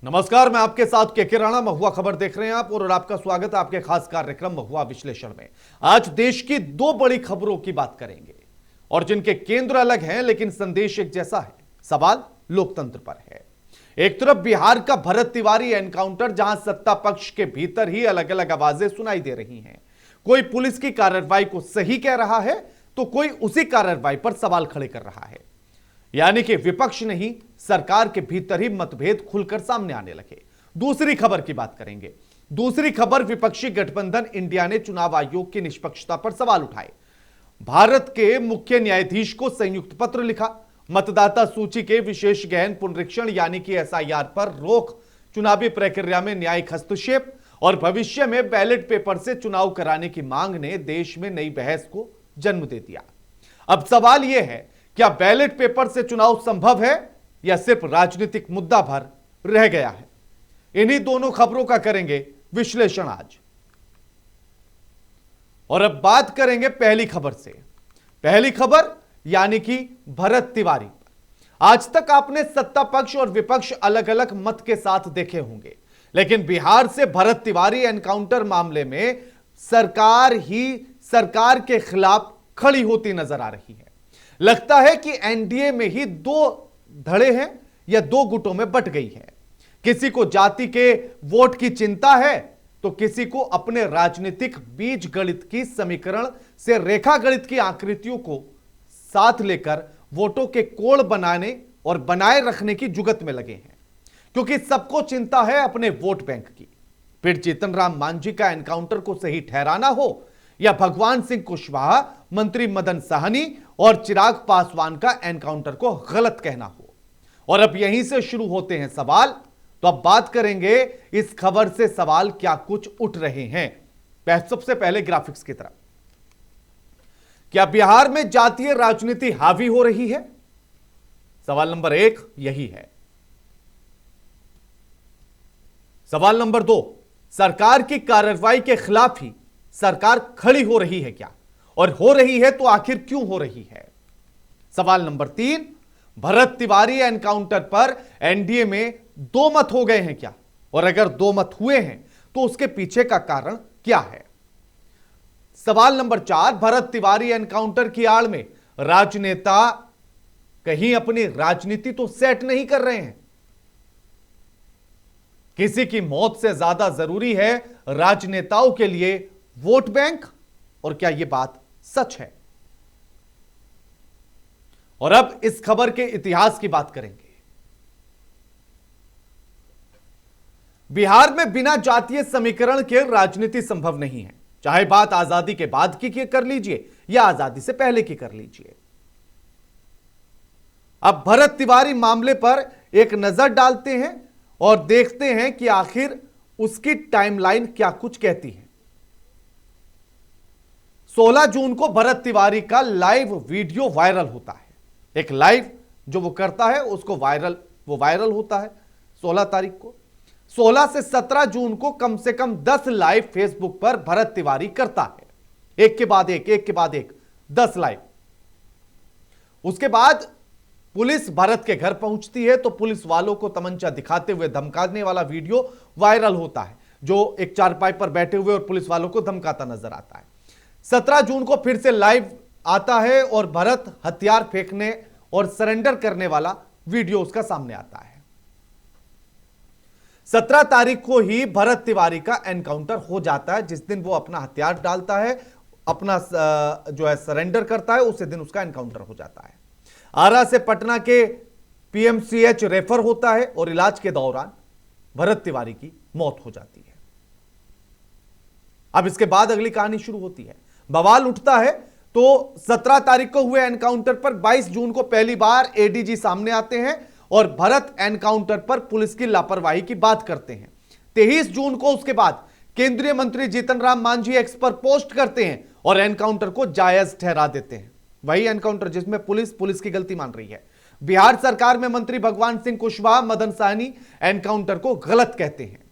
नमस्कार, मैं आपके साथ के राणा। महुआ खबर देख रहे हैं आप और आपका स्वागत है आपके खास कार्यक्रम महुआ विश्लेषण में। आज देश की दो बड़ी खबरों की बात करेंगे और जिनके केंद्र अलग हैं लेकिन संदेश एक जैसा है। सवाल लोकतंत्र पर है। एक तरफ बिहार का भरत तिवारी एनकाउंटर, जहां सत्ता पक्ष के भीतर ही अलग अलग आवाजें सुनाई दे रही हैं। कोई पुलिस की कार्रवाई को सही कह रहा है तो कोई उसी कार्रवाई पर सवाल खड़े कर रहा है। यानी कि विपक्ष नहीं, सरकार के भीतर ही मतभेद खुलकर सामने आने लगे। दूसरी खबर की बात करेंगे। दूसरी खबर, विपक्षी गठबंधन इंडिया ने चुनाव आयोग की निष्पक्षता पर सवाल उठाए। भारत के मुख्य न्यायाधीश को संयुक्त पत्र लिखा। मतदाता सूची के विशेष गहन पुनरीक्षण यानी कि एसआईआर पर रोक, चुनावी प्रक्रिया में न्यायिक हस्तक्षेप और भविष्य में बैलेट पेपर से चुनाव कराने की मांग ने देश में नई बहस को जन्म दे दिया। अब सवाल यह है, क्या बैलेट पेपर से चुनाव संभव है या सिर्फ राजनीतिक मुद्दा भर रह गया है? इन्हीं दोनों खबरों का करेंगे विश्लेषण आज। और अब बात करेंगे पहली खबर से। पहली खबर यानी कि भरत तिवारी। आज तक आपने सत्ता पक्ष और विपक्ष अलग अलग मत के साथ देखे होंगे, लेकिन बिहार से भरत तिवारी एनकाउंटर मामले में सरकार के खिलाफ खड़ी होती नजर आ रही है। लगता है कि एनडीए में ही दो धड़े हैं या दो गुटों में बट गई है। किसी को जाति के वोट की चिंता है तो किसी को अपने राजनीतिक बीज गणित की समीकरण से रेखा गणित की आकृतियों को साथ लेकर वोटों के कोण बनाने और बनाए रखने की जुगत में लगे हैं, क्योंकि सबको चिंता है अपने वोट बैंक की। फिर जीतन राम मांझी का एनकाउंटर को सही ठहराना हो या भगवान सिंह कुशवाहा, मंत्री मदन साहनी और चिराग पासवान का एनकाउंटर को गलत कहना हो। और अब यहीं से शुरू होते हैं सवाल। तो अब बात करेंगे इस खबर से सवाल क्या कुछ उठ रहे हैं। सबसे पहले ग्राफिक्स की तरफ। क्या बिहार में जातीय राजनीति हावी हो रही है? सवाल नंबर 1 यही है। सवाल नंबर 2, सरकार की कार्रवाई के खिलाफ ही सरकार खड़ी हो रही है क्या, और हो रही है तो आखिर क्यों हो रही है? सवाल नंबर 3, भरत तिवारी एनकाउंटर पर एनडीए में दो मत हो गए हैं क्या, और अगर दो मत हुए हैं तो उसके पीछे का कारण क्या है? सवाल नंबर 4, भरत तिवारी एनकाउंटर की आड़ में राजनेता कहीं अपनी राजनीति तो सेट नहीं कर रहे हैं? किसी की मौत से ज्यादा जरूरी है राजनेताओं के लिए वोट बैंक, और क्या यह बात सच है? और अब इस खबर के इतिहास की बात करेंगे। बिहार में बिना जातीय समीकरण के राजनीति संभव नहीं है, चाहे बात आजादी के बाद की कर लीजिए या आजादी से पहले की कर लीजिए। अब भरत तिवारी मामले पर एक नजर डालते हैं और देखते हैं कि आखिर उसकी टाइमलाइन क्या कुछ कहती है। 16 जून को भरत तिवारी का लाइव वीडियो वायरल होता है। एक लाइव जो वो करता है उसको वायरल होता है 16 तारीख को। 16 से 17 जून को कम से कम 10 लाइव फेसबुक पर भरत तिवारी करता है, एक के बाद एक 10 लाइव। उसके बाद पुलिस भरत के घर पहुंचती है तो पुलिस वालों को तमंचा दिखाते हुए धमकाने वाला वीडियो वायरल होता है, जो एक चारपाई पर बैठे हुए और पुलिस वालों को धमकाता नजर आता है। 17 जून को फिर से लाइव आता है और भरत हथियार फेंकने और सरेंडर करने वाला वीडियो उसका सामने आता है। 17 तारीख को ही भरत तिवारी का एनकाउंटर हो जाता है। जिस दिन वो अपना हथियार डालता है, अपना जो है सरेंडर करता है, उसी दिन उसका एनकाउंटर हो जाता है। आरा से पटना के पीएमसीएच रेफर होता है और इलाज के दौरान भरत तिवारी की मौत हो जाती है। अब इसके बाद अगली कहानी शुरू होती है। बवाल उठता है तो 17 तारीख को हुए एनकाउंटर पर 22 जून को पहली बार एडीजी सामने आते हैं और भरत एनकाउंटर पर पुलिस की लापरवाही की बात करते हैं। 23 जून को उसके बाद केंद्रीय मंत्री जीतन राम मांझी एक्स पर पोस्ट करते हैं और एनकाउंटर को जायज ठहरा देते हैं। वही एनकाउंटर जिसमें पुलिस की गलती मान रही है। बिहार सरकार में मंत्री भगवान सिंह कुशवाहा, मदन साहनी एनकाउंटर को गलत कहते हैं।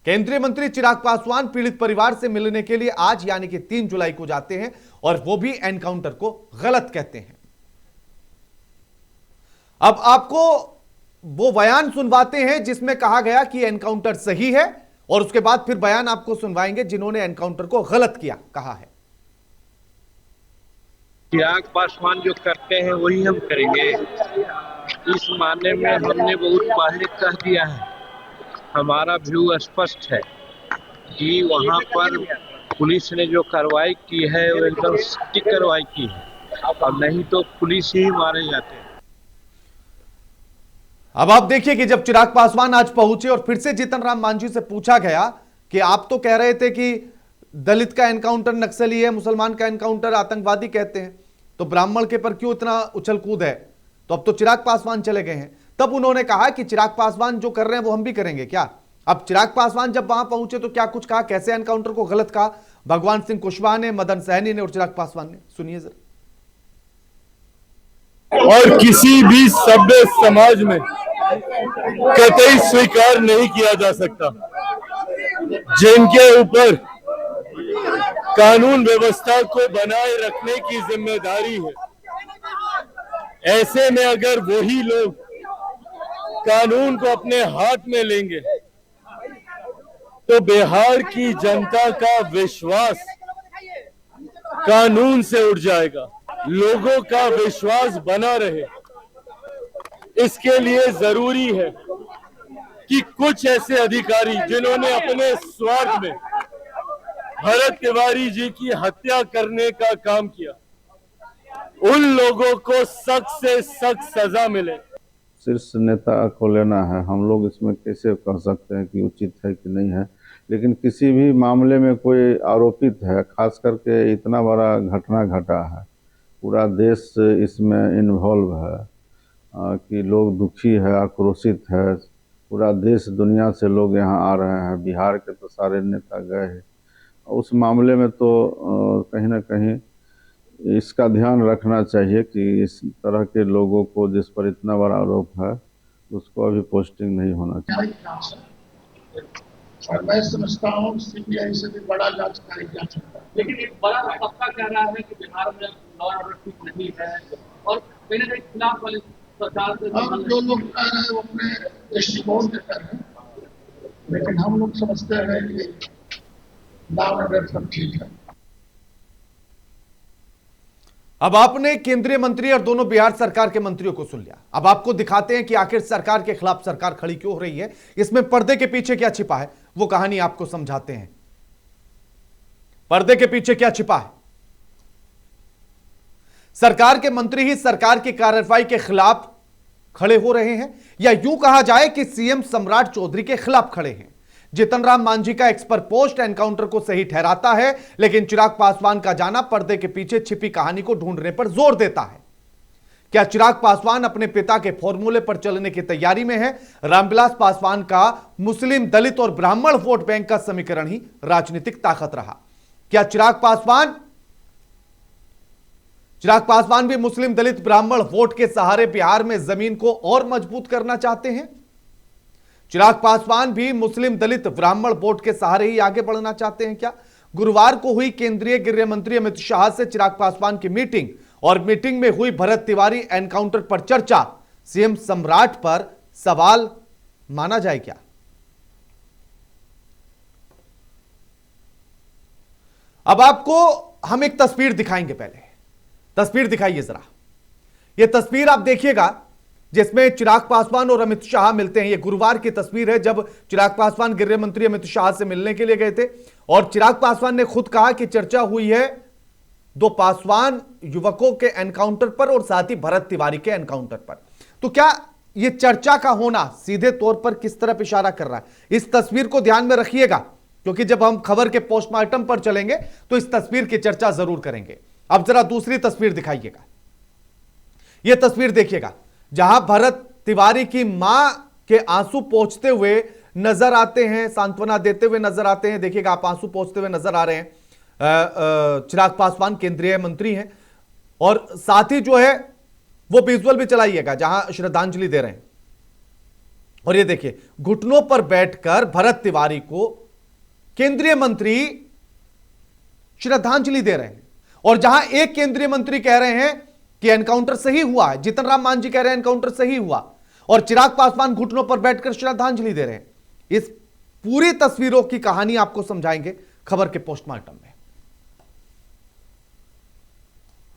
केंद्रीय मंत्री चिराग पासवान पीड़ित परिवार से मिलने के लिए आज यानी कि 3 जुलाई को जाते हैं और वो भी एनकाउंटर को गलत कहते हैं। अब आपको वो बयान सुनवाते हैं जिसमें कहा गया कि एनकाउंटर सही है, और उसके बाद फिर बयान आपको सुनवाएंगे जिन्होंने एनकाउंटर को गलत किया कहा है। चिराग पासवान जो करते हैं वही हम करेंगे। इस मामले में हमने बहुत पहले कह दिया है, हमारा व्यू स्पष्ट है कि वहां पर पुलिस ने जो कार्रवाई की है वो एकदम सटीक कार्रवाई की है, और नहीं तो पुलिस ही मारे जाते हैं। अब आप देखिए कि जब चिराग पासवान आज पहुंचे और फिर से जीतन राम मांझी से पूछा गया कि आप तो कह रहे थे कि दलित का एनकाउंटर नक्सली है, मुसलमान का एनकाउंटर आतंकवादी कहते हैं, तो ब्राह्मण के पर क्यों इतना उछल कूद है? तो अब तो चिराग पासवान चले गए हैं। तब उन्होंने कहा कि चिराग पासवान जो कर रहे हैं वो हम भी करेंगे क्या? अब चिराग पासवान जब वहां पहुंचे तो क्या कुछ कहा, कैसे एनकाउंटर को गलत कहा भगवान सिंह कुशवाहा ने, मदन सहनी ने और चिराग पासवान ने? सुनिए जरा। और किसी भी सभ्य समाज में कतई स्वीकार नहीं किया जा सकता जिनके ऊपर कानून व्यवस्था को बनाए रखने की जिम्मेदारी है, ऐसे में अगर वही लोग कानून को अपने हाथ में लेंगे तो बिहार की जनता का विश्वास कानून से उठ जाएगा। लोगों का विश्वास बना रहे, इसके लिए जरूरी है कि कुछ ऐसे अधिकारी जिन्होंने अपने स्वार्थ में भरत तिवारी जी की हत्या करने का काम किया, उन लोगों को सख्त से सख्त सजा मिले। शीर्ष नेता को लेना है, हम लोग इसमें कैसे कह सकते हैं कि उचित है कि नहीं है, लेकिन किसी भी मामले में कोई आरोपित है, खास करके इतना बड़ा घटना घटा है, पूरा देश इसमें इन्वॉल्व है, कि लोग दुखी है, आक्रोशित है, पूरा देश दुनिया से लोग यहाँ आ रहे हैं, बिहार के तो सारे नेता गए हैं। उस मामले में तो कहीं ना कहीं इसका ध्यान रखना चाहिए कि इस तरह के लोगों को, जिस पर इतना बड़ा आरोप है, उसको अभी पोस्टिंग नहीं होना चाहिए। और मैं समझता हूँ सीबीआई से भी बड़ा जांच कराई जा सकता है। लेकिन एक बड़ा तबका कह रहा है कि बिहार में लॉ एंड ऑर्डर ठीक नहीं है, और कहीं ना कहीं खिलाफ वाली सरकार से जो लोग कह रहे हैं वो अपने दृष्टिकोण से कर रहे हैं, लेकिन हम लोग समझते हैं कि लॉ एंड ऑर्डर सब ठीक है। अब आपने केंद्रीय मंत्री और दोनों बिहार सरकार के मंत्रियों को सुन लिया। अब आपको दिखाते हैं कि आखिर सरकार के खिलाफ सरकार खड़ी क्यों हो रही है, इसमें पर्दे के पीछे क्या छिपा है, वो कहानी आपको समझाते हैं। पर्दे के पीछे क्या छिपा है? सरकार के मंत्री ही सरकार की कार्रवाई के खिलाफ खड़े हो रहे हैं, या यूं कहा जाए कि सीएम सम्राट चौधरी के खिलाफ खड़े हैं। जीतन राम मांझी का एक्स पर पोस्ट एनकाउंटर को सही ठहराता है, लेकिन चिराग पासवान का जाना पर्दे के पीछे छिपी कहानी को ढूंढने पर जोर देता है। क्या चिराग पासवान अपने पिता के फॉर्मूले पर चलने की तैयारी में है? रामविलास पासवान का मुस्लिम, दलित और ब्राह्मण वोट बैंक का समीकरण ही राजनीतिक ताकत रहा। क्या चिराग पासवान भी मुस्लिम, दलित, ब्राह्मण वोट के सहारे बिहार में जमीन को और मजबूत करना चाहते हैं? चिराग पासवान भी मुस्लिम, दलित, ब्राह्मण वोट के सहारे ही आगे बढ़ना चाहते हैं क्या? गुरुवार को हुई केंद्रीय गृह मंत्री अमित शाह से चिराग पासवान की मीटिंग, और मीटिंग में हुई भरत तिवारी एनकाउंटर पर चर्चा, सीएम सम्राट पर सवाल माना जाए क्या? अब आपको हम एक तस्वीर दिखाएंगे। पहले तस्वीर दिखाइए जरा। यह तस्वीर आप देखिएगा जिसमें चिराग पासवान और अमित शाह मिलते हैं। यह गुरुवार की तस्वीर है जब चिराग पासवान गृह मंत्री अमित शाह से मिलने के लिए गए थे, और चिराग पासवान ने खुद कहा कि चर्चा हुई है दो पासवान युवकों के एनकाउंटर पर और साथ ही भरत तिवारी के एनकाउंटर पर। तो क्या यह चर्चा का होना सीधे तौर पर किस तरफ इशारा कर रहा है? इस तस्वीर को ध्यान में रखिएगा, क्योंकि जब हम खबर के पोस्टमार्टम पर चलेंगे तो इस तस्वीर की चर्चा जरूर करेंगे। अब जरा दूसरी तस्वीर दिखाइएगा। यह तस्वीर देखिएगा जहां भरत तिवारी की मां के आंसू पोंछते हुए नजर आते हैं, सांत्वना देते हुए नजर आते हैं। देखिएगा, आप आंसू पोंछते हुए नजर आ रहे हैं। चिराग पासवान केंद्रीय मंत्री हैं, और साथ ही जो है वो विजुअल भी चलाइएगा जहां श्रद्धांजलि दे रहे हैं। और ये देखिए, घुटनों पर बैठकर भरत तिवारी को केंद्रीय मंत्री श्रद्धांजलि दे रहे हैं, और जहां एक केंद्रीय मंत्री कह रहे हैं कि एनकाउंटर सही हुआ है। जीतन राम मांझी कह रहे हैं एनकाउंटर सही हुआ और चिराग पासवान घुटनों पर बैठकर श्रद्धांजलि दे रहे हैं। इस पूरी तस्वीरों की कहानी आपको समझाएंगे खबर के पोस्टमार्टम में।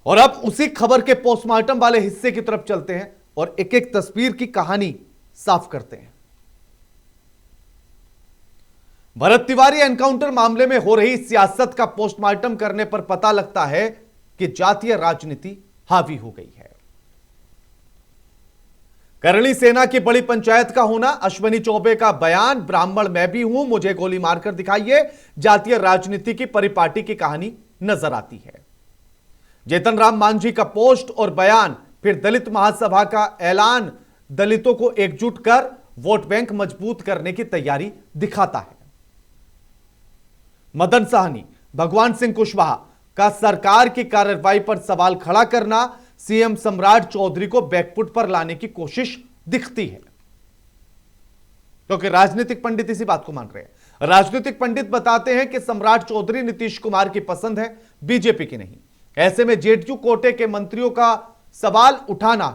और अब उसी खबर के पोस्टमार्टम वाले हिस्से की तरफ चलते हैं और एक एक तस्वीर की कहानी साफ करते हैं। भरत तिवारी एनकाउंटर मामले में हो रही सियासत का पोस्टमार्टम करने पर पता लगता है कि जातीय राजनीति हावी हो गई है। करणी सेना की बड़ी पंचायत का होना, अश्विनी चौबे का बयान, ब्राह्मण मैं भी हूं, मुझे गोली मारकर दिखाइए, जातीय राजनीति की परिपाटी की कहानी नजर आती है। जीतन राम मांझी का पोस्ट और बयान, फिर दलित महासभा का ऐलान, दलितों को एकजुट कर वोट बैंक मजबूत करने की तैयारी दिखाता है। मदन साहनी, भगवान सिंह कुशवाहा का सरकार की कार्रवाई पर सवाल खड़ा करना, सीएम सम्राट चौधरी को बैकफुट पर लाने की कोशिश दिखती है, क्योंकि राजनीतिक पंडित इसी बात को मान रहे हैं। राजनीतिक पंडित बताते हैं कि सम्राट चौधरी नीतीश कुमार की पसंद है, बीजेपी की नहीं। ऐसे में जेडीयू कोटे के मंत्रियों का सवाल उठाना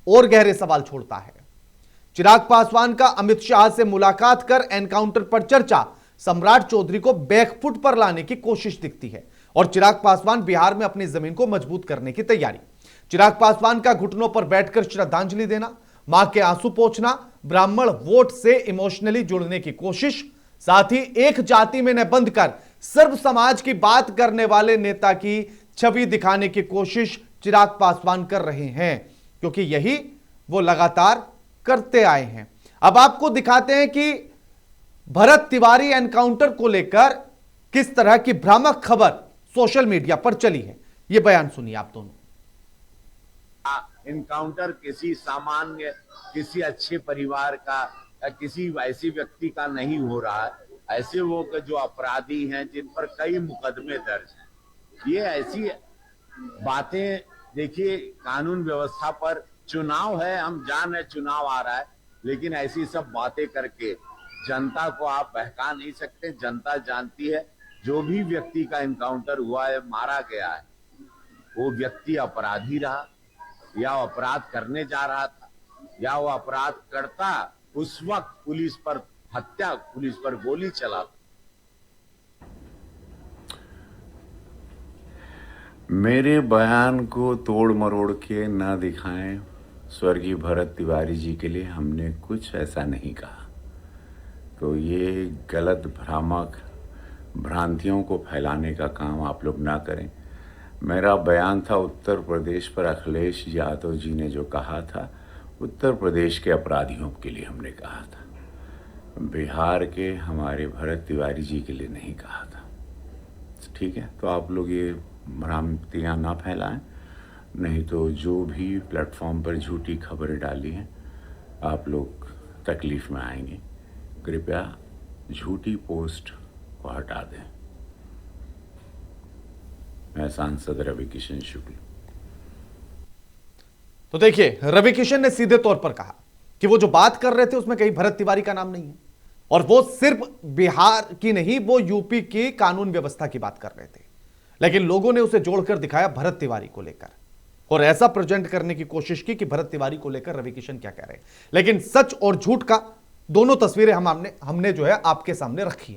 और गहरे सवाल छोड़ता है। चिराग पासवान का अमित शाह से मुलाकात कर एनकाउंटर पर चर्चा, सम्राट चौधरी को बैकफुट पर लाने की कोशिश दिखती है। और चिराग पासवान बिहार में अपनी जमीन को मजबूत करने की तैयारी। चिराग पासवान का घुटनों पर बैठकर श्रद्धांजलि देना, मां के आंसू पोंछना, ब्राह्मण वोट से इमोशनली जुड़ने की कोशिश, साथ ही एक जाति में न बंद कर सर्व समाज की बात करने वाले नेता की छवि दिखाने की कोशिश चिराग पासवान कर रहे हैं, क्योंकि यही वो लगातार करते आए हैं। अब आपको दिखाते हैं कि भरत तिवारी एनकाउंटर को लेकर किस तरह की भ्रामक खबर सोशल मीडिया पर चली है। यह बयान सुनिए आप दोनों। एनकाउंटर किसी सामान्य, किसी अच्छे परिवार का या किसी ऐसे व्यक्ति का नहीं हो रहा है। ऐसे वो जो अपराधी हैं जिन पर कई मुकदमे दर्ज हैं, ये ऐसी बातें, देखिए कानून व्यवस्था पर, चुनाव है, हम जान रहे चुनाव आ रहा है, लेकिन ऐसी सब बातें करके जनता को आप बहका नहीं सकते। जनता जानती है जो भी व्यक्ति का एनकाउंटर हुआ है, मारा गया है, वो व्यक्ति अपराधी रहा या अपराध करने जा रहा था या वो अपराध करता उस वक्त पुलिस पर गोली चला। मेरे बयान को तोड़ मरोड़ के ना दिखाएं। स्वर्गीय भरत तिवारी जी के लिए हमने कुछ ऐसा नहीं कहा, तो ये गलत भ्रामक भ्रांतियों को फैलाने का काम आप लोग ना करें। मेरा बयान था उत्तर प्रदेश पर अखिलेश यादव जी ने जो कहा था, उत्तर प्रदेश के अपराधियों के लिए हमने कहा था, बिहार के हमारे भरत तिवारी जी के लिए नहीं कहा था। ठीक है, तो आप लोग ये भ्रांतियाँ ना फैलाएं, नहीं तो जो भी प्लेटफॉर्म पर झूठी खबरें डाली हैं आप लोग तकलीफ में आएंगे। कृपया झूठी पोस्ट को हटा दें। मैं सांसद रवि किशन शुक्ल। तो देखिए, रवि किशन ने सीधे तौर पर कहा कि वो जो बात कर रहे थे उसमें कहीं भरत तिवारी का नाम नहीं है, और वो सिर्फ बिहार की नहीं, वो यूपी की कानून व्यवस्था की बात कर रहे थे, लेकिन लोगों ने उसे जोड़कर दिखाया भरत तिवारी को लेकर और ऐसा प्रेजेंट करने की कोशिश की कि भरत तिवारी को लेकर रवि किशन क्या कह रहे हैं। लेकिन सच और झूठ का दोनों तस्वीरें हमने जो है आपके सामने रखी।